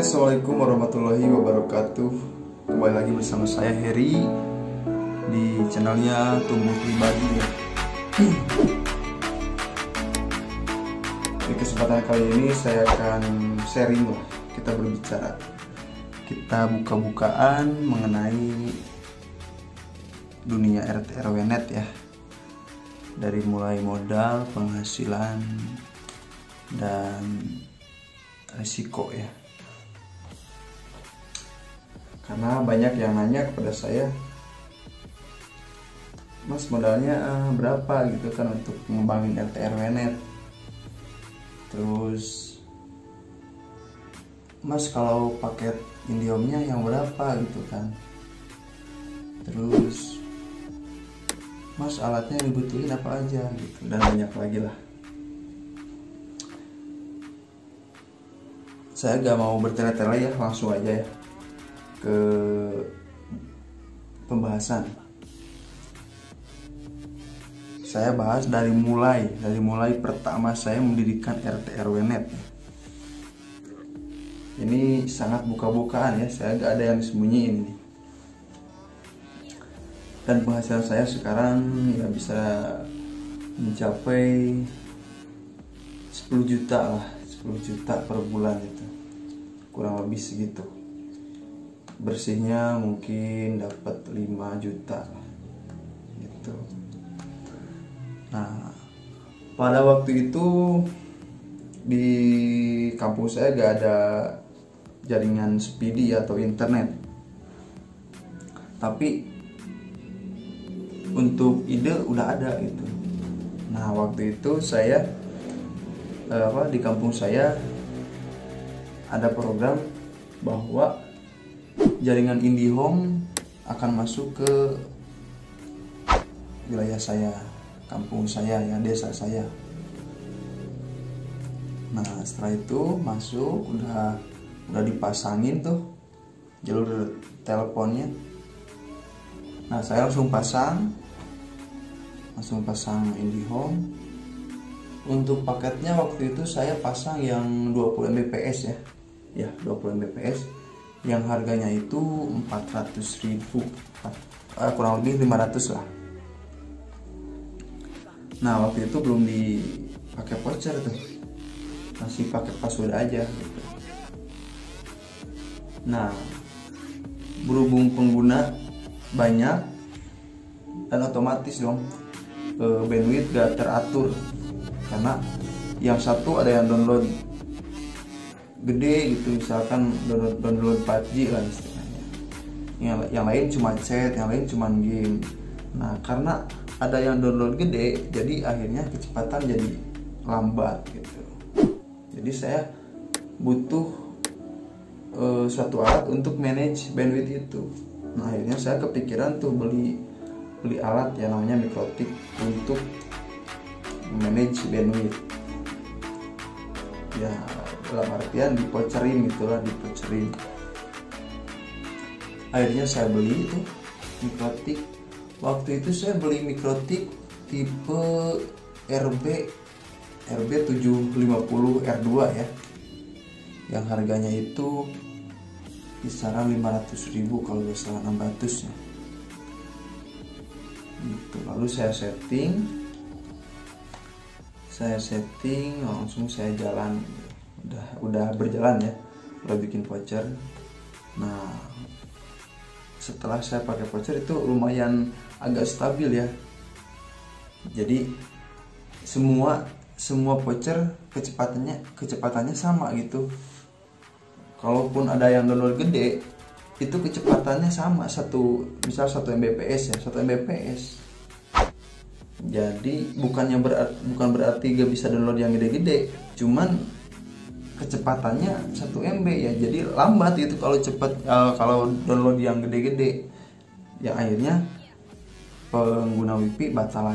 Oke, assalamualaikum warahmatullahi wabarakatuh. Kembali lagi bersama saya Heri di channelnya Tumbuh Pribadi ya. Di kesempatan kali ini saya akan sharing lah, kita berbicara, kita buka-bukaan mengenai dunia RT RW net ya. Dari mulai modal, penghasilan, dan risiko ya. Karena banyak yang nanya kepada saya, Mas modalnya berapa gitu kan untuk mengembangin RT RW net. Terus Mas kalau paket Indihome-nya yang berapa gitu kan. Terus Mas alatnya yang dibutuhin apa aja gitu, dan banyak lagi lah. Saya gak mau bertele-tele ya, langsung aja ya ke pembahasan. Saya bahas dari mulai pertama saya mendirikan RT RW net. Ini sangat buka-bukaan ya, saya gak ada yang disembunyiin ini. Dan penghasilan saya sekarang ya bisa mencapai 10 juta lah, 10 juta per bulan itu, kurang lebih segitu. Bersihnya mungkin dapat 5 juta gitu. Nah, pada waktu itu di kampung saya gak ada jaringan speedy atau internet, tapi untuk ide udah ada gitu. Nah, waktu itu saya di kampung saya ada program bahwa jaringan Indihome akan masuk ke wilayah saya, kampung saya ya, desa saya. Nah, setelah itu masuk, udah dipasangin tuh jalur teleponnya. Nah, saya langsung pasang Indihome. Untuk paketnya waktu itu saya pasang yang 20 Mbps ya 20 Mbps, yang harganya itu 400.000, kurang lebih 500 lah. Nah, waktu itu belum dipakai voucher tuh, masih pakai password aja gitu. Nah, berhubung pengguna banyak dan otomatis dong bandwidth gak teratur, karena yang satu ada yang download gede gitu, misalkan download 4G lah istilahnya, yang lain cuma chat, yang lain cuma game. Nah, karena ada yang download gede, jadi akhirnya kecepatan jadi lambat gitu. Jadi saya butuh suatu alat untuk manage bandwidth itu. Nah, akhirnya saya kepikiran tuh beli alat yang namanya Mikrotik untuk manage bandwidth ya, dalam artian dipocerin gitulah, dipocerin. Akhirnya saya beli itu Mikrotik. Waktu itu saya beli Mikrotik tipe RB 750 R2 ya, yang harganya itu kisaran 500.000 kalau nggak salah, 600 ya gitu. Lalu saya setting langsung saya jalan, udah berjalan ya, udah bikin voucher. Nah, setelah saya pakai voucher itu lumayan agak stabil ya, jadi semua voucher kecepatannya sama gitu. Kalaupun ada yang download gede, itu kecepatannya sama, misal 1 Mbps ya, 1 Mbps. Jadi bukan berarti gak bisa download yang gede-gede, cuman kecepatannya 1 MB ya, jadi lambat itu kalau kalau download yang gede-gede, yang akhirnya pengguna WiFi batal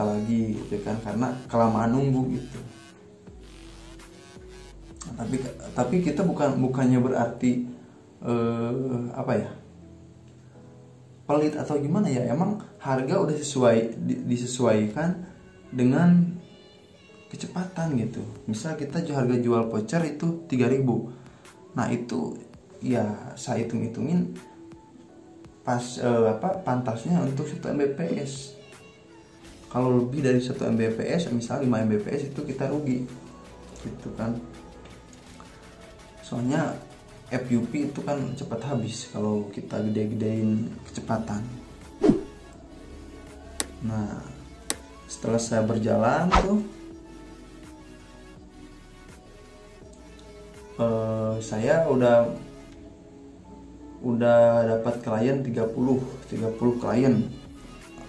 lagi gitu kan, karena kelamaan nunggu gitu. Nah, tapi kita bukannya berarti pelit atau gimana ya, emang harga udah disesuaikan dengan kecepatan gitu. Misal kita harga jual voucher itu 3.000, Nah itu ya saya hitung-hitungin pas pantasnya untuk 1 Mbps. Kalau lebih dari 1 Mbps, misal 5 Mbps, itu kita rugi gitu kan. Soalnya FUP itu kan cepat habis kalau kita gede-gedein kecepatan. Nah setelah saya berjalan tuh saya udah dapat klien 30 klien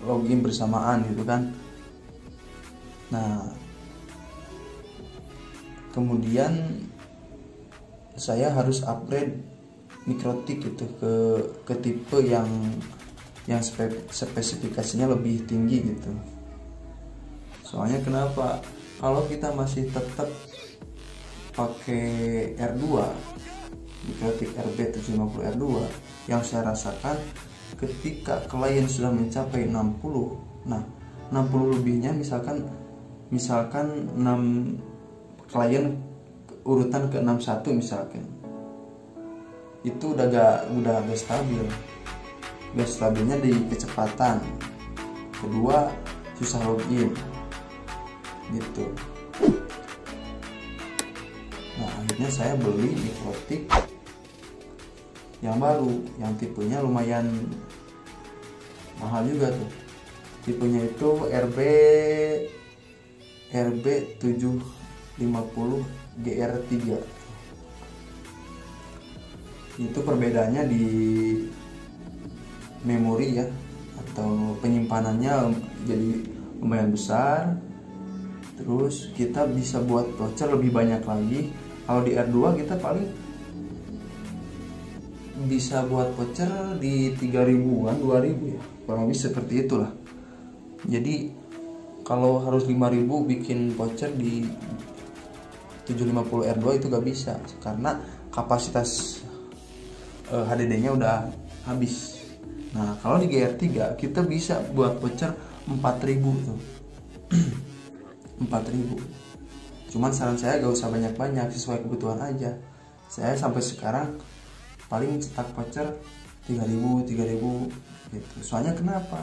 login bersamaan gitu kan. Nah kemudian saya harus upgrade mikrotik itu ke tipe yang spesifikasinya lebih tinggi gitu. Soalnya kenapa, kalau kita masih tetap pakai R2 mikrotik RB750 R2, yang saya rasakan ketika klien sudah mencapai 60, nah 60 lebihnya misalkan 6 klien urutan ke 61 misalkan, itu udah gak stabil. Gak stabilnya di kecepatan, kedua susah login gitu. Nah akhirnya saya beli mikrotik yang baru, yang tipenya lumayan mahal juga tuh. Tipenya itu RB750 GR3. Itu perbedaannya di memori ya, atau penyimpanannya jadi lumayan besar. Terus kita bisa buat voucher lebih banyak lagi. Kalau di R2 kita paling bisa buat voucher di 3.000-an, 2.000 ya, kurang lebih seperti itulah. Jadi kalau harus 5.000 bikin voucher di 750 R2 itu gak bisa, karena kapasitas HDD-nya udah habis. Nah kalau di GR3 kita bisa buat voucher 4.000 tuh. 4.000. Cuman saran saya gak usah banyak-banyak, sesuai kebutuhan aja. Saya sampai sekarang paling cetak voucher 3.000 gitu. Soalnya kenapa?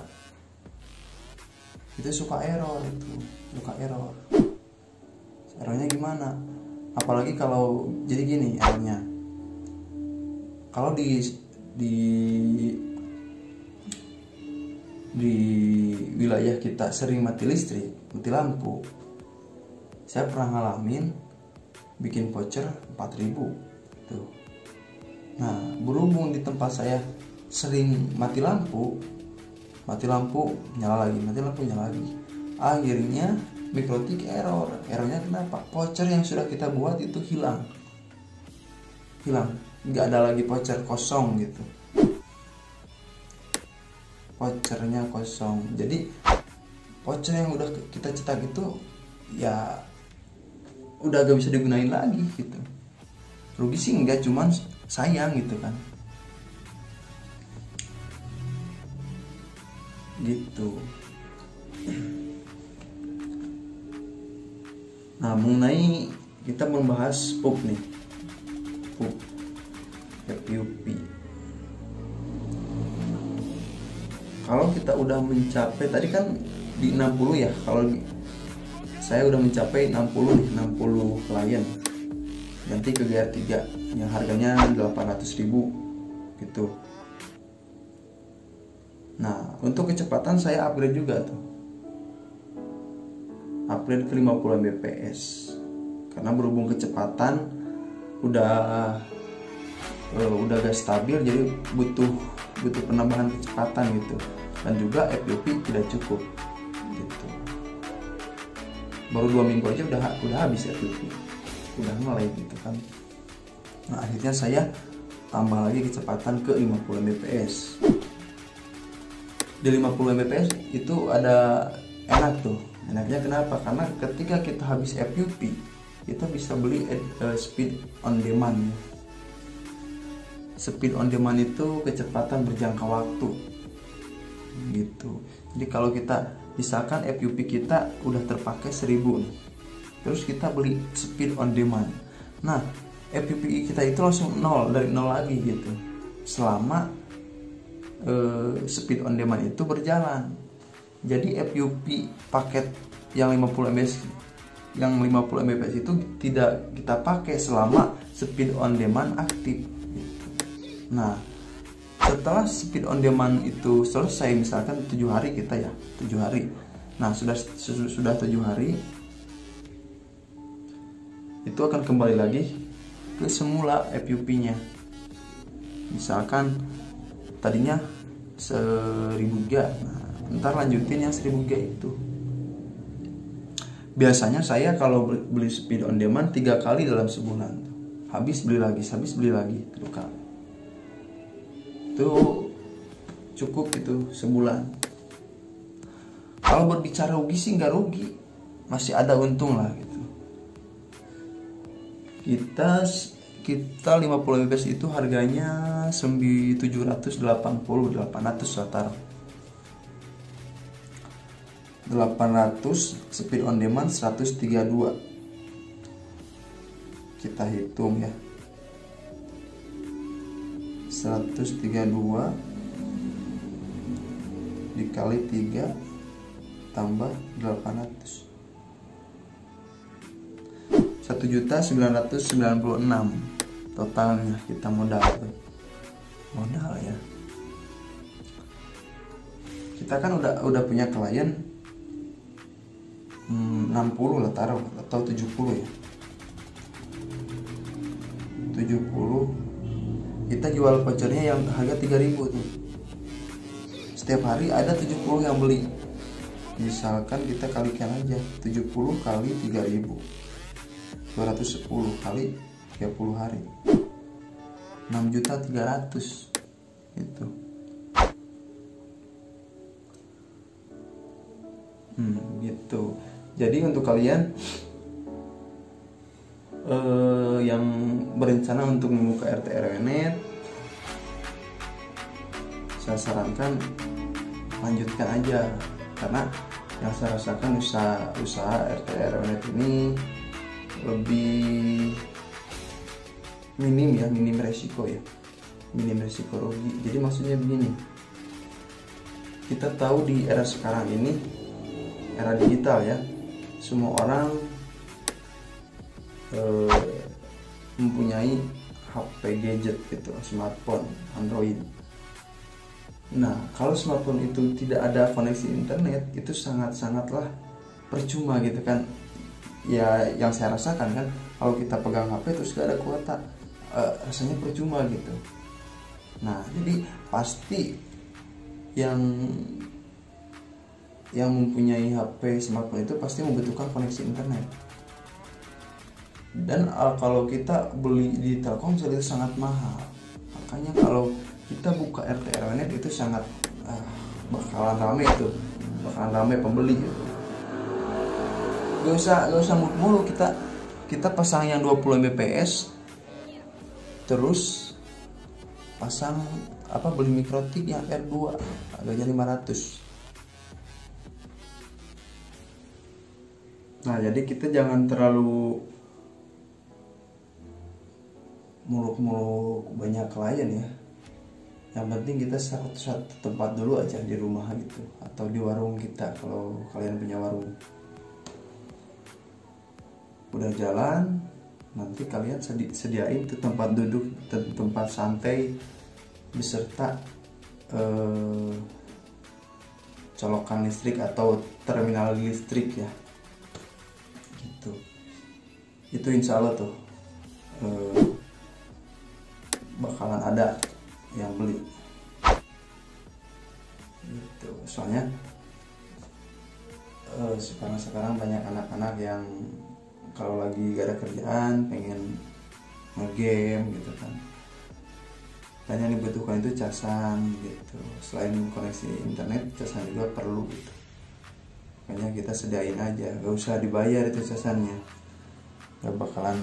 Itu suka error. Errornya gimana? Apalagi kalau jadi gini errornya. Kalau di wilayah kita sering mati listrik, mati lampu. Saya pernah ngalamin bikin voucher 4.000 tuh. Nah, berhubung di tempat saya sering mati lampu nyala lagi, mati lampu nyala lagi. Akhirnya mikrotik error. Errornya kenapa? Voucher yang sudah kita buat itu hilang. Nggak ada lagi voucher, kosong gitu. Vouchernya kosong. Jadi voucher yang udah kita cetak itu ya udah gak bisa digunain lagi gitu. Rugi sih enggak, cuman sayang gitu kan. Gitu. Nah mengenai kita membahas PUP nih, FUP. Kalau kita udah mencapai, tadi kan di 60 ya, kalau saya udah mencapai 60 klien, ganti ke GR3 yang harganya 800.000 gitu. Nah untuk kecepatan saya upgrade juga tuh, upgrade ke 50 Mbps, karena berhubung kecepatan udah gak stabil, jadi butuh penambahan kecepatan gitu. Dan juga FUP tidak cukup gitu. Baru 2 minggu aja udah habis FUP, udah mulai gitu kan. Nah akhirnya saya tambah lagi kecepatan ke 50 Mbps. Di 50 Mbps itu ada enak tuh. Enaknya kenapa? Karena ketika kita habis FUP, kita bisa beli speed on demand. Speed on demand itu kecepatan berjangka waktu gitu. Jadi kalau kita misalkan FUP kita udah terpakai 1.000 nih, terus kita beli speed on demand. Nah FYP kita itu langsung nol, dari nol lagi gitu, selama speed on demand itu berjalan. Jadi FYP paket yang 50 Mbps itu tidak kita pakai selama speed on demand aktif gitu. Nah, setelah speed on demand itu selesai, misalkan 7 hari kita ya, 7 hari. Nah, sudah 7 hari itu akan kembali lagi ke semula FYP-nya. Misalkan tadinya 1000 GB, nah, ntar lanjutin yang 1000 GB itu. Biasanya saya kalau beli speed on demand 3 kali dalam sebulan, habis beli lagi gitu kan. Itu cukup itu sebulan. Kalau berbicara rugi sih nggak rugi, masih ada untung lah gitu. Kita 50 Mbps itu harganya 780, 800 lah taruh. 800 speed on demand 132. Kita hitung ya. 132 dikali 3 tambah 800. 1.996 totalnya kita modal ya. Kita kan udah punya klien 60 lah taruh, atau 70 ya. 70 kita jual vouchernya yang harga 3.000 tuh. Setiap hari ada 70 yang beli. Misalkan kita kalikan aja 70 kali 3.000, 210 kali 30 hari, 6.300.000 gitu. Gitu. Jadi untuk kalian yang berencana untuk membuka RT RW.net, saya sarankan lanjutkan aja, karena yang saya rasakan usaha RT RW.net ini lebih minim resiko rugi. Jadi maksudnya begini, kita tahu di era sekarang ini, era digital ya, semua orang mempunyai HP gadget gitu, smartphone, Android. Nah, kalau smartphone itu tidak ada koneksi internet, itu sangatlah percuma gitu kan. Ya, yang saya rasakan kan, kalau kita pegang HP terus gak ada kuota, rasanya percuma gitu. Nah, jadi pasti yang mempunyai HP smartphone itu pasti membutuhkan koneksi internet. Dan kalau kita beli di Telkomsel itu sangat mahal. Makanya kalau kita buka RT RW.net itu sangat bakalan ramai pembeli gitu. Gak usah mulu kita pasang yang 20 Mbps, terus pasang beli mikrotik yang R2 harganya 500. Nah, jadi kita jangan terlalu muluk-muluk banyak klien ya. Yang penting kita satu tempat dulu aja di rumah gitu, atau di warung kita kalau kalian punya warung. Udah jalan, nanti kalian sediain tuh tempat duduk, tempat santai beserta colokan listrik atau terminal listrik ya. Gitu. Itu insya Allah tuh bakalan ada yang beli gitu. Soalnya sekarang banyak anak-anak yang kalau lagi gak ada kerjaan pengen nge-game gitu kan, dan yang dibutuhkan itu casan gitu. Selain koneksi internet, casan juga perlu gitu. Makanya kita sediain aja, gak usah dibayar itu casannya, gak bakalan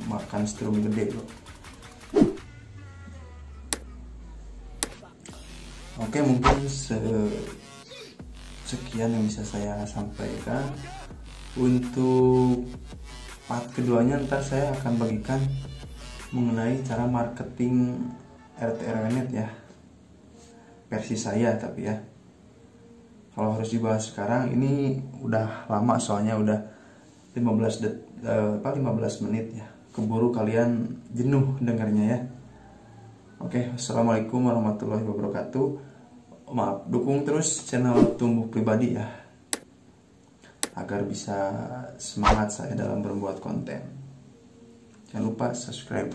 makan strum gede loh. Oke, mungkin sekian yang bisa saya sampaikan. Untuk part keduanya ntar saya akan bagikan mengenai cara marketing RT RW-net ya, versi saya. Tapi ya kalau harus dibahas sekarang ini udah lama, soalnya udah 15 menit ya, keburu kalian jenuh dengarnya ya. Oke, assalamualaikum warahmatullahi wabarakatuh. Maaf, dukung terus channel Tumbuh Pribadi ya, agar bisa semangat saya dalam berbuat konten. Jangan lupa subscribe.